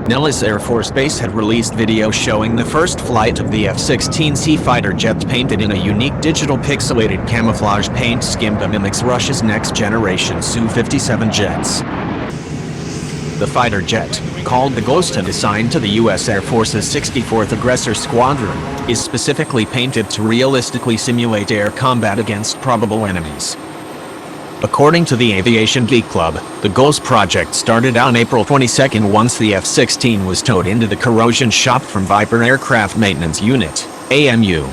Nellis Air Force Base had released video showing the first flight of the F-16C fighter jet painted in a unique digital pixelated camouflage paint scheme that mimics Russia's next-generation Su-57 jets. The fighter jet, called the Ghost and assigned to the U.S. Air Force's 64th Aggressor Squadron, is specifically painted to realistically simulate air combat against probable enemies. According to the Aviation Geek Club, the Ghost project started on April 22 once the F-16 was towed into the corrosion shop from Viper Aircraft Maintenance Unit, AMU.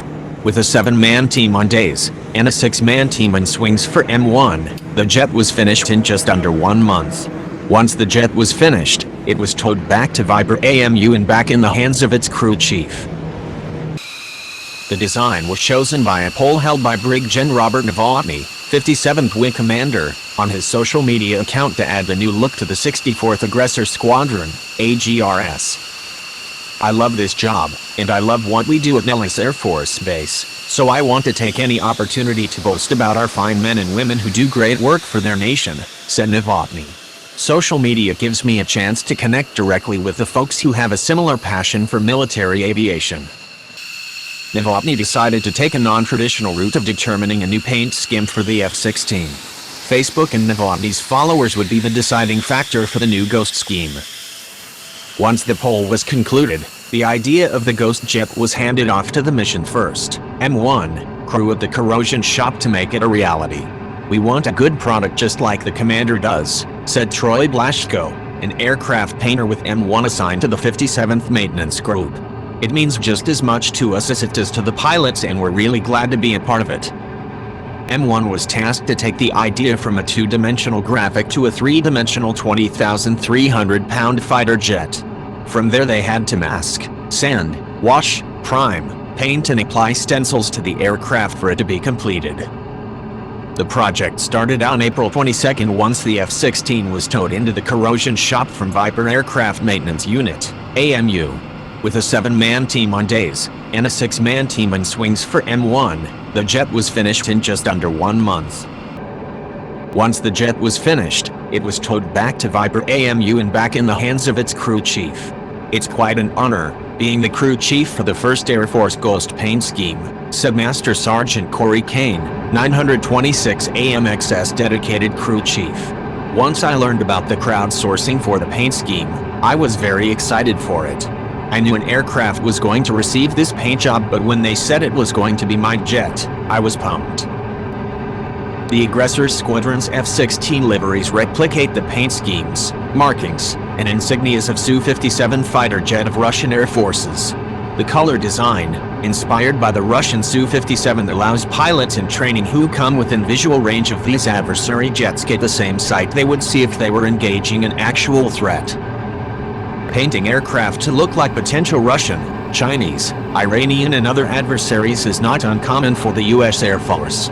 With a 7-man team on days, and a 6-man team on swings for M1, the jet was finished in just under 1 month. Once the jet was finished, it was towed back to Viper AMU and back in the hands of its crew chief. The design was chosen by a poll held by Brig Gen Robert Novotny, 57th Wing Commander, on his social media account to add a new look to the 64th Aggressor Squadron, AGRS. I love this job, and I love what we do at Nellis Air Force Base, so I want to take any opportunity to boast about our fine men and women who do great work for their nation, said Novotny. Social media gives me a chance to connect directly with the folks who have a similar passion for military aviation. Novotny decided to take a non-traditional route of determining a new paint scheme for the F-16. Facebook and Novotny's followers would be the deciding factor for the new Ghost scheme. Once the poll was concluded, the idea of the Ghost jet was handed off to the Mission First, M1, crew at the corrosion shop to make it a reality. "We want a good product just like the commander does," said Troy Blashko, an aircraft painter with M1 assigned to the 57th Maintenance Group. "It means just as much to us as it does to the pilots, and we're really glad to be a part of it." M1 was tasked to take the idea from a 2-dimensional graphic to a 3-dimensional 20,300-pound fighter jet. From there they had to mask, sand, wash, prime, paint and apply stencils to the aircraft for it to be completed. The project started on April 22 once the F-16 was towed into the corrosion shop from Viper Aircraft Maintenance Unit, AMU. With a 7-man team on days, and a 6-man team on swings for M1, the jet was finished in just under 1 month. Once the jet was finished, it was towed back to Viper AMU and back in the hands of its crew chief. "It's quite an honor, being the crew chief for the first Air Force Ghost paint scheme," said Master Sergeant Corey Kane, 926 AMXS dedicated crew chief. "Once I learned about the crowdsourcing for the paint scheme, I was very excited for it. I knew an aircraft was going to receive this paint job, but when they said it was going to be my jet, I was pumped." The Aggressor Squadron's F-16 liveries replicate the paint schemes, markings, and insignias of Su-57 fighter jet of Russian Air Forces. The color design, inspired by the Russian Su-57, allows pilots in training who come within visual range of these adversary jets get the same sight they would see if they were engaging an actual threat. Painting aircraft to look like potential Russian, Chinese, Iranian and other adversaries is not uncommon for the U.S. Air Force.